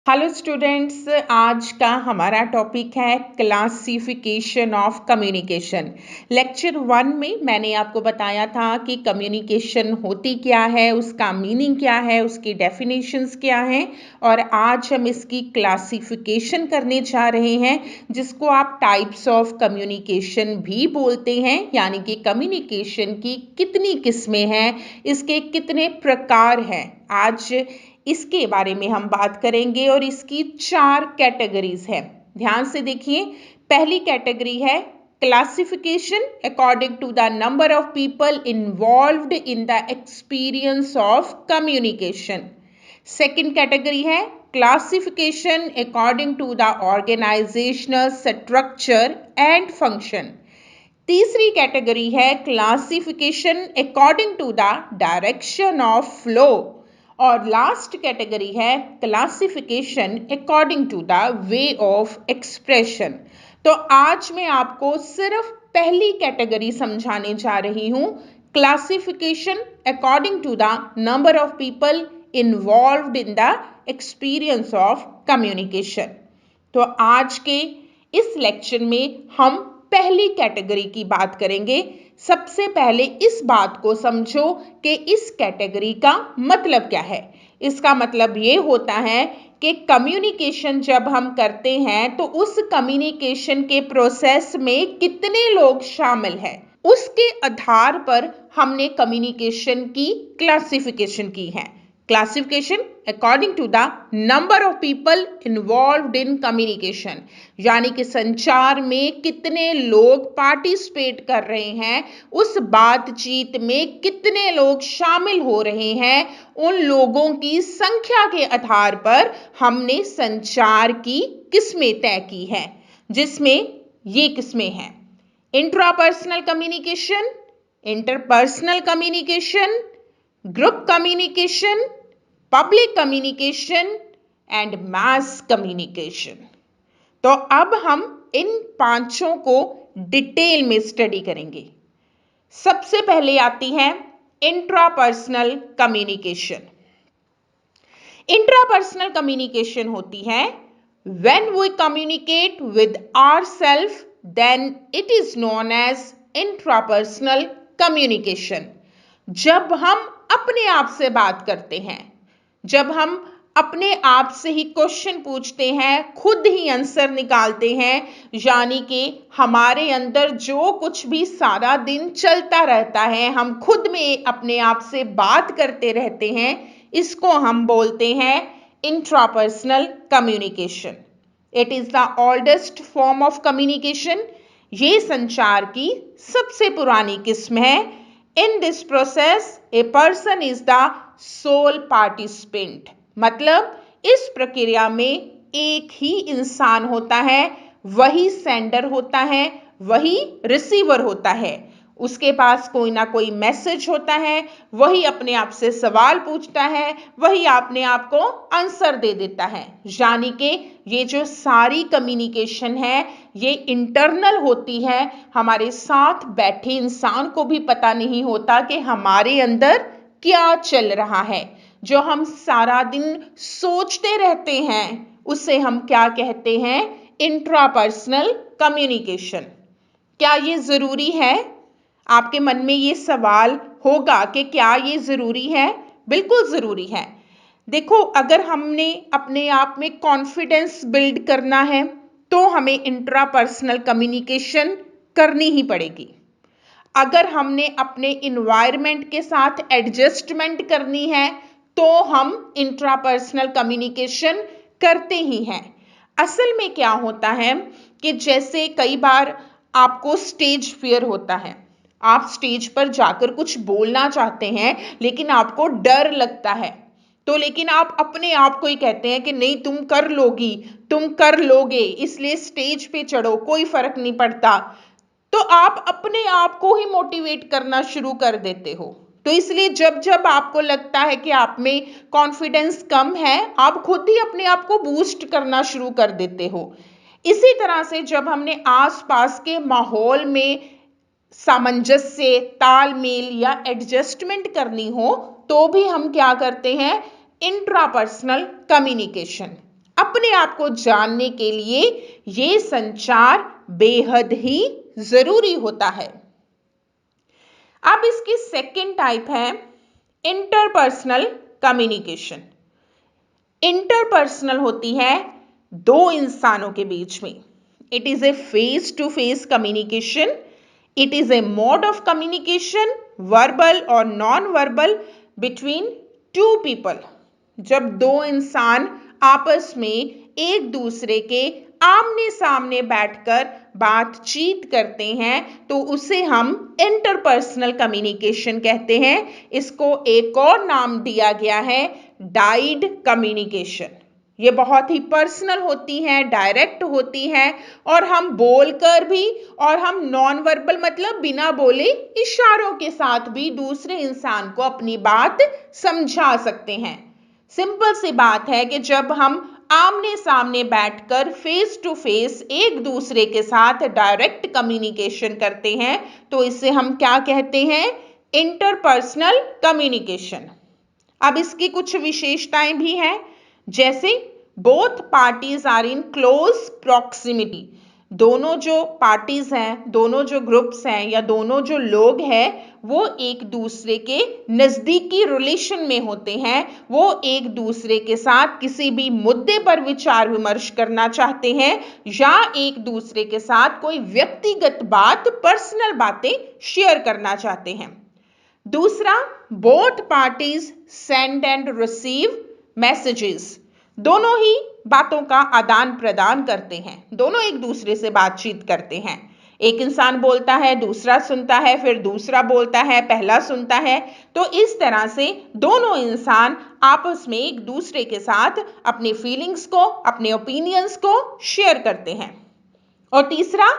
Hello students, आज का हमारा टॉपिक है क्लासिफिकेशन ऑफ कम्युनिकेशन। लेक्चर 1 में मैंने आपको बताया था कि कम्युनिकेशन होती क्या है, उसका मीनिंग क्या है, उसकी डेफिनेशंस क्या हैं, और आज हम इसकी क्लासिफिकेशन करने जा रहे हैं, जिसको आप टाइप्स ऑफ कम्युनिकेशन भी बोलते हैं। यानी कि कम्युनिकेशन की कितनी किस्में हैं, इसके कितने प्रकार हैं, आज इसके बारे में हम बात करेंगे। और इसकी 4 कैटेगरीज हैं। ध्यान से देखिए। पहली कैटेगरी है classification according to the number of people involved in the experience of communication. Second category है classification according to the organisational structure and function. तीसरी कैटेगरी है classification according to the direction of flow. और last category है classification according to the way of expression. तो आज मैं आपको सिर्फ पहली कैटेगरी समझाने जा रही हूं, classification according to the number of people involved in the experience of communication. तो आज के इस लेक्चर में हम पहली कैटेगरी की बात करेंगे। सबसे पहले इस बात को समझो कि इस कैटेगरी का मतलब क्या है। इसका मतलब ये होता है कि कम्युनिकेशन जब हम करते हैं तो उस कम्युनिकेशन के प्रोसेस में कितने लोग शामिल हैं, उसके आधार पर हमने कम्युनिकेशन की क्लासिफिकेशन की है। Classification according to the number of people involved in communication, यानी कि संचार में कितने लोग पार्टिसिपेट कर रहे हैं, उस बातचीत में कितने लोग शामिल हो रहे हैं, उन लोगों की संख्या के आधार पर हमने संचार की किस्में तय की हैं, जिसमें ये किस्में हैं intrapersonal communication, interpersonal communication, group communication, public communication and mass communication. तो अब हम इन पांचों को डिटेल में स्टडी करेंगे। सबसे पहले आती है इंट्रापर्सनल कम्युनिकेशन। इंट्रापर्सनल कम्युनिकेशन होती है when we communicate with ourself, then it is known as intrapersonal communication. जब हम अपने आप से बात करते हैं, जब हम अपने आप से ही क्वेश्चन पूछते हैं, खुद ही आंसर निकालते हैं, यानी कि हमारे अंदर जो कुछ भी सारा दिन चलता रहता है, हम खुद में अपने आप से बात करते रहते हैं, इसको हम बोलते हैं intrapersonal communication. It is the oldest form of communication. ये संचार की सबसे पुरानी किस्म है। In this process a person is the sole participant, मतलब इस प्रक्रिया में एक ही इंसान होता है, वही सेंडर होता है, वही रिसीवर होता है। उसके पास कोई ना कोई मैसेज होता है, वही अपने आप से सवाल पूछता है, वही अपने आप को आंसर दे देता है। यानी कि ये जो सारी कम्युनिकेशन है ये इंटरनल होती है। हमारे साथ बैठे इंसान को भी पता नहीं होता कि हमारे अंदर क्या चल रहा है। जो हम सारा दिन सोचते रहते हैं उसे हम क्या कहते हैं? Intrapersonal communication. क्या ये जरूरी है? आपके मन में ये सवाल होगा कि क्या ये जरूरी है? बिल्कुल जरूरी है। देखो, अगर हमने अपने आप में कॉन्फिडेंस बिल्ड करना है तो हमें इंट्रापर्सनल कम्युनिकेशन करनी ही पड़ेगी। अगर हमने अपने इन्वायरमेंट के साथ एडजस्टमेंट करनी है तो हम इंट्रापर्सनल कम्युनिकेशन करते ही हैं। असल में क्या होता है कि जैसे कई बार आपको स्टेज फियर होता है, आप स्टेज पर जाकर कुछ बोलना चाहते हैं लेकिन आपको डर लगता है, तो लेकिन आप अपने आप को ही कहते हैं कि नहीं, तुम कर लोगी, तुम कर लोगे, इसलिए स्टेज पे चढ़ो, कोई फर्क नहीं पड़ता। तो आप अपने आप को ही मोटिवेट करना शुरू कर देते हो। तो इसलिए जब जब आपको लगता है कि आप में कॉन्फिडेंस कम है, आप खुद ही अपने आप को बूस्ट करना शुरू कर देते हो। इसी तरह से जब हमने आसपास के माहौल में सामंजस्य, तालमेल या एडजस्टमेंट करनी हो तो भी हम क्या करते हैं? Intrapersonal communication. अपने आप को जानने के लिए ये संचार बेहद ही जरूरी होता है। अब इसकी सेकंड टाइप है इंटरपर्सनल कम्युनिकेशन। इंटरपर्सनल होती है दो इंसानों के बीच में। It is a face to face communication. It is a mode of communication, verbal और non verbal, between two people. जब दो इंसान आपस में एक दूसरे के आमने सामने बैठकर बातचीत करते हैं तो उसे हम इंटरपर्सनल कम्युनिकेशन कहते हैं। इसको एक और नाम दिया गया है डाइड कम्युनिकेशन। ये बहुत ही पर्सनल होती है, डायरेक्ट होती है और हम बोलकर भी और हम नॉन वर्बल मतलब बिना बोले इशारों के साथ भी दूसरे इंसान को अपनी बात समझा सकते हैं। सिंपल सी बात है कि जब हम आमने सामने बैठकर फेस टू फेस एक दूसरे के साथ डायरेक्ट कम्युनिकेशन करते हैं तो इसे हम क्या कहते हैं? Interpersonal communication. अब इसकी कुछ विशेषताएं भी हैं, जैसे both parties are in close proximity. दोनों जो पार्टीज हैं, दोनों जो ग्रुप्स हैं या दोनों जो लोग हैं वो एक दूसरे के नजदीकी रिलेशन में होते हैं। वो एक दूसरे के साथ किसी भी मुद्दे पर विचार विमर्श करना चाहते हैं या एक दूसरे के साथ कोई व्यक्तिगत बात, पर्सनल बातें शेयर करना चाहते हैं। दूसरा, both parties send and receive messages. दोनों ही बातों का आदान प्रदान करते हैं, दोनों एक दूसरे से बातचीत करते हैं। एक इंसान बोलता है, दूसरा सुनता है, फिर दूसरा बोलता है, पहला सुनता है। तो इस तरह से दोनों इंसान आपस में एक दूसरे के साथ अपनी फीलिंग्स को, अपने ओपिनियंस को शेयर करते हैं। और तीसरा,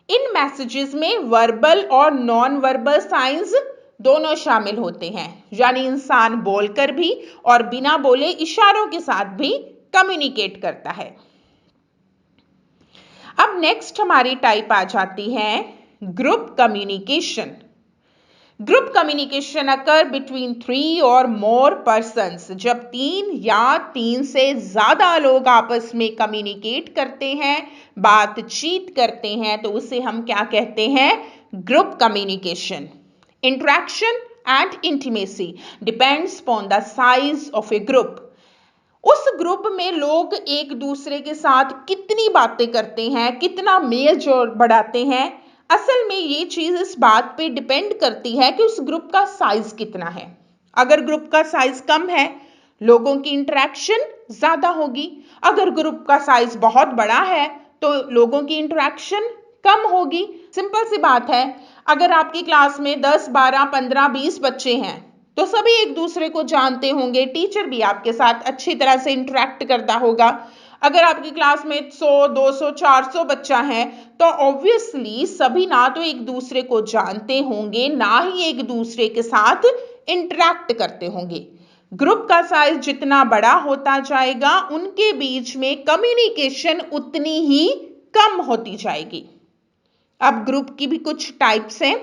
इन मैसेजेस में वर्बल और नॉन वर्बल साइंस दोनों शामिल होते हैं, यानी इंसान बोलकर भी और बिना बोले इशारों के साथ भी कम्युनिकेट करता है। अब नेक्स्ट हमारी टाइप आ जाती है group communication. Group communication occur between 3 और मोर पर्सन्स। जब 3 या 3 से ज्यादा लोग आपस में कम्युनिकेट करते हैं, बातचीत करते हैं तो उसे हम क्या कहते हैं? Group communication. Interaction and intimacy depends upon the size of A group. उस ग्रुप में लोग एक दूसरे के साथ कितनी बातें करते हैं, कितना मेल जोल बढ़ाते हैं, असल में ये चीज इस बात पे डिपेंड करती है कि उस ग्रुप का साइज कितना है। अगर ग्रुप का साइज कम है, लोगों की इंटरेक्शन ज्यादा होगी। अगर ग्रुप का साइज बहुत बड़ा है तो लोगों की इंटरेक्शन कम होगी। सिंपल सी बात है, अगर आपकी क्लास में 10, 12, 15, 20 बच्चे हैं तो सभी एक दूसरे को जानते होंगे, टीचर भी आपके साथ अच्छी तरह से इंटरेक्ट करता होगा। अगर आपकी क्लास में 100, 200, 400 बच्चा है तो ऑब्वियसली सभी ना तो एक दूसरे को जानते होंगे, ना ही एक दूसरे के साथ इंटरेक्ट करते होंगे। ग्रुप का साइज जितना बड़ा होता जाएगा उनके बीच में कम्युनिकेशन उतनी ही कम होती जाएगी। अब ग्रुप की भी कुछ टाइप्स हैं।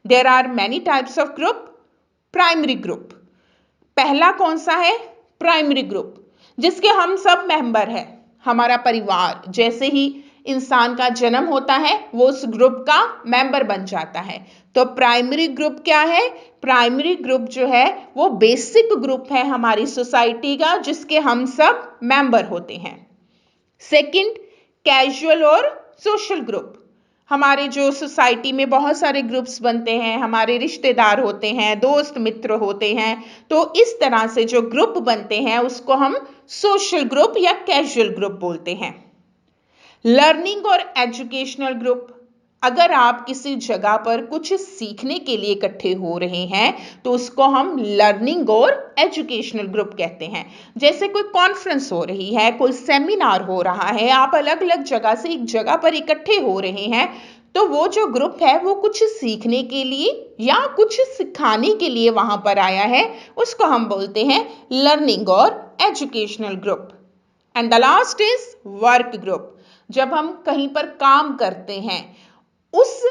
There are many types of group. Primary group, पहला कौन सा है? प्राइमरी ग्रुप, जिसके हम सब मेंबर हैं। हमारा परिवार, जैसे ही इंसान का जन्म होता है वो उस ग्रुप का मेंबर बन जाता है। तो प्राइमरी ग्रुप क्या है? प्राइमरी ग्रुप जो है वो बेसिक ग्रुप है हमारी सोसाइटी का, जिसके हम सब मेंबर होते हैं। सेकंड, कैजुअल और सोशल ग्रुप। हमारे जो सोसाइटी में बहुत सारे ग्रुप्स बनते हैं, हमारे रिश्तेदार होते हैं, दोस्त मित्र होते हैं, तो इस तरह से जो ग्रुप बनते हैं उसको हम सोशल ग्रुप या कैजुअल ग्रुप बोलते हैं। लर्निंग और एजुकेशनल ग्रुप, अगर आप किसी जगह पर कुछ सीखने के लिए इकट्ठे हो रहे हैं तो उसको हम लर्निंग और एजुकेशनल ग्रुप कहते हैं। जैसे कोई कॉन्फ्रेंस हो रही है, कोई सेमिनार हो रहा है, आप अलग अलग जगह से एक जगह पर इकट्ठे हो रहे हैं तो वो जो ग्रुप है वो कुछ सीखने के लिए या कुछ सिखाने के लिए वहां पर आया है, उसको हम बोलते हैं लर्निंग और educational group. And the last is work group. जब हम कहीं पर काम करते हैं, उस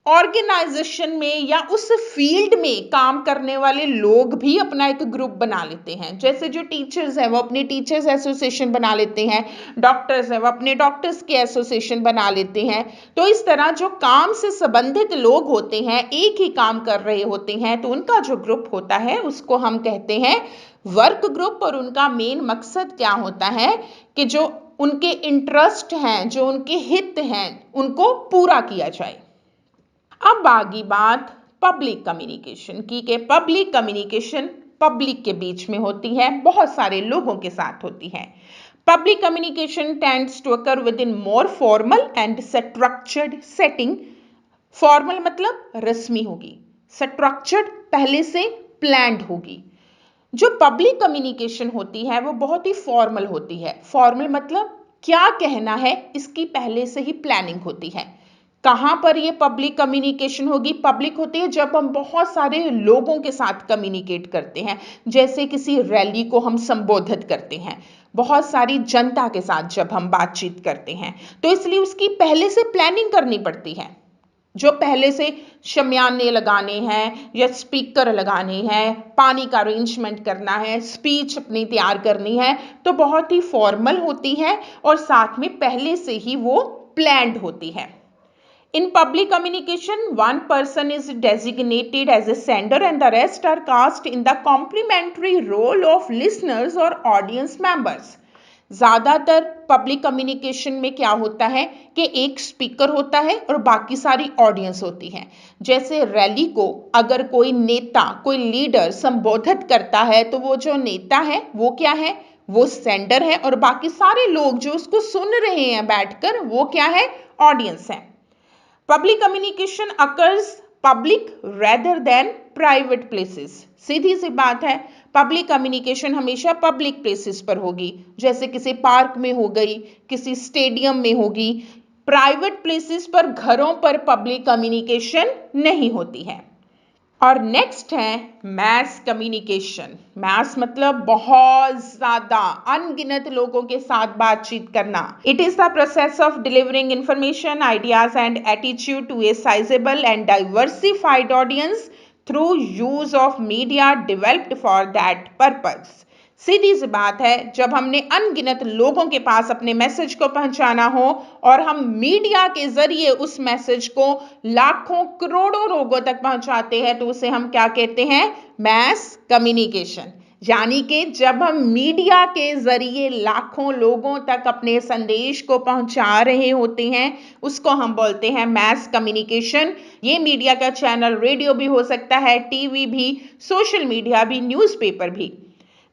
ऑर्गेनाइजेशन में या उस फील्ड में काम करने वाले लोग भी अपना एक ग्रुप बना लेते हैं। जैसे जो टीचर्स हैं वो अपनी टीचर्स एसोसिएशन बना लेते हैं, डॉक्टर्स हैं वो अपने डॉक्टर्स के एसोसिएशन बना लेते हैं। तो इस तरह जो काम से संबंधित लोग होते हैं, एक ही काम कर रहे होते हैं, तो उनका जो ग्रुप होता है उसको हम कहते हैं वर्क ग्रुप। और उनका मेन मकसद क्या होता है कि जो उनके इंटरेस्ट हैं, जो उनके हित हैं, उनको पूरा किया जाए। अब आगे बात पब्लिक कम्युनिकेशन की, कि पब्लिक कम्युनिकेशन पब्लिक के बीच में होती है, बहुत सारे लोगों के साथ होती है। Public communication tends to occur within more formal and structured setting. Formal मतलब रस्मी होगी, स्ट्रक्चर्ड पहले से प्लान्ड होगी। जो पब्लिक कम्युनिकेशन होती है वो बहुत ही फॉर्मल होती है। फॉर्मल मतलब क्या कहना है इसकी पहले से ही प्लानिंग होती है। कहां पर ये पब्लिक कम्युनिकेशन होगी? पब्लिक होती है जब हम बहुत सारे लोगों के साथ कम्युनिकेट करते हैं। जैसे किसी रैली को हम संबोधित करते हैं, बहुत सारी जनता के साथ जब हम बातचीत करते हैं, तो इसलिए उसकी पहले से प्लानिंग करनी पड़ती है। जो पहले से शमियाने लगाने हैं या स्पीकर लगाने हैं, पानी का अरेंजमेंट करना है, स्पीच अपनी तैयार करनी है, तो बहुत ही फॉर्मल होती है और साथ में पहले से ही वो प्लान्ड होती है। In public communication, one person is designated as a sender and the rest are cast in the complementary role of listeners or audience members. ज़्यादातर पब्लिक कम्युनिकेशन में क्या होता है कि एक स्पीकर होता है और बाकी सारी ऑडियंस होती है। जैसे रैली को अगर कोई नेता, कोई लीडर संबोधित करता है, तो वो जो नेता है वो क्या है? वो सेंडर है, और बाकी सारे लोग जो उसको सुन रहे हैं बैठकर, वो क्या है? ऑडियंस है। Public communication occurs public rather than private places. सीधी सी बात है, पब्लिक कम्युनिकेशन हमेशा पब्लिक प्लेसेस पर होगी। जैसे किसी पार्क में हो गई, किसी स्टेडियम में होगी। प्राइवेट प्लेसेस पर, घरों पर पब्लिक कम्युनिकेशन नहीं होती है। और नेक्स्ट है मैस कम्युनिकेशन। मैस मतलब बहुत ज्यादा, अनगिनत लोगों के साथ बातचीत करना। It is the process of delivering information, ideas and attitude to a sizeable and diversified audience through use of media developed for that purpose. सीधी सी बात है, जब हमने अनगिनत लोगों के पास अपने मैसेज को पहुंचाना हो और हम मीडिया के जरिए उस मैसेज को लाखों करोड़ों लोगों तक पहुंचाते हैं, तो उसे हम क्या कहते हैं? Mess communication. यानी कि जब हम मीडिया के जरिए लाखों लोगों तक अपने संदेश को पहुंचा रहे होते हैं, उसको हम बोलते हैं मैस कम्युनिकेशन। ये मीडिया का चैनल रेडियो भी हो सकता है, टीवी भी, सोशल मीडिया भी, न्यूज़पेपर भी।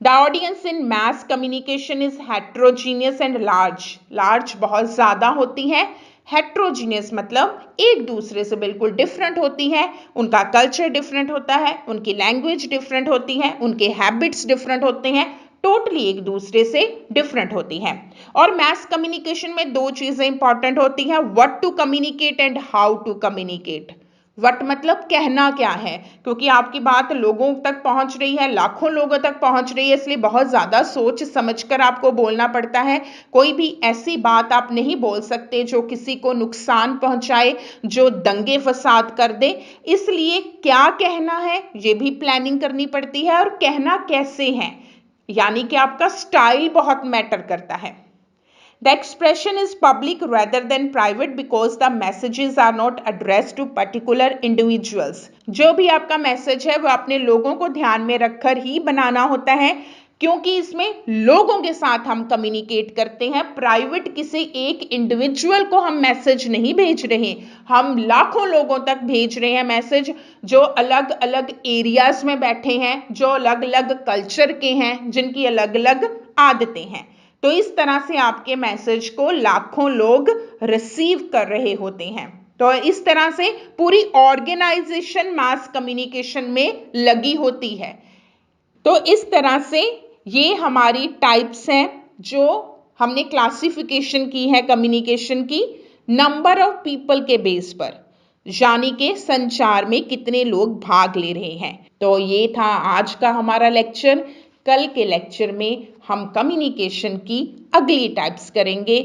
The audience in mass communication is heterogeneous and large. Large बहुत ज़्यादा होती है, heterogeneous मतलब एक दूसरे से बिल्कुल डिफरेंट होती है। उनका कल्चर डिफरेंट होता है, उनकी लैंग्वेज डिफरेंट होती है, उनके हैबिट्स डिफरेंट होते हैं, टोटली एक दूसरे से डिफरेंट होती है। और मैस कम्युनिकेशन में दो चीज़ें इंपॉर्टेंट होती हैं, what to communicate and how to communicate. What मतलब कहना क्या है, क्योंकि आपकी बात लोगों तक पहुंच रही है, लाखों लोगों तक पहुंच रही है, इसलिए बहुत ज़्यादा सोच समझकर आपको बोलना पड़ता है। कोई भी ऐसी बात आप नहीं बोल सकते जो किसी को नुकसान पहुंचाए, जो दंगे फसाद कर दे। इसलिए क्या कहना है ये भी प्लानिंग करनी पड़ती है, और कहना कैसे है, यानी कि आपका स्टाइल बहुत मैटर करता है। The expression is public rather than private because the messages are not addressed to particular individuals. जो भी आपका मैसेज है वो अपने लोगों को ध्यान में रखकर ही बनाना होता है, क्योंकि इसमें लोगों के साथ हम कम्युनिकेट करते हैं। प्राइवेट किसी एक इंडिविजुअल को हम मैसेज नहीं भेज रहे, हम लाखों लोगों तक भेज रहे हैं मैसेज, जो अलग अलग एरियाज में बैठे हैं, जो अलग अलग कल्चर के हैं, जिनकी अलग अलग आदतें हैं। तो इस तरह से आपके मैसेज को लाखों लोग रिसीव कर रहे होते हैं। तो इस तरह से पूरी ऑर्गेनाइजेशन मास कम्युनिकेशन में लगी होती है। तो इस तरह से ये हमारी टाइप्स हैं जो हमने क्लासिफिकेशन की है कम्युनिकेशन की, नंबर ऑफ पीपल के बेस पर, यानी कि संचार में कितने लोग भाग ले रहे हैं। तो ये था आज का हमारा लेक्चर। कल के लेक्चर में हम कम्युनिकेशन की अगली टाइप्स करेंगे।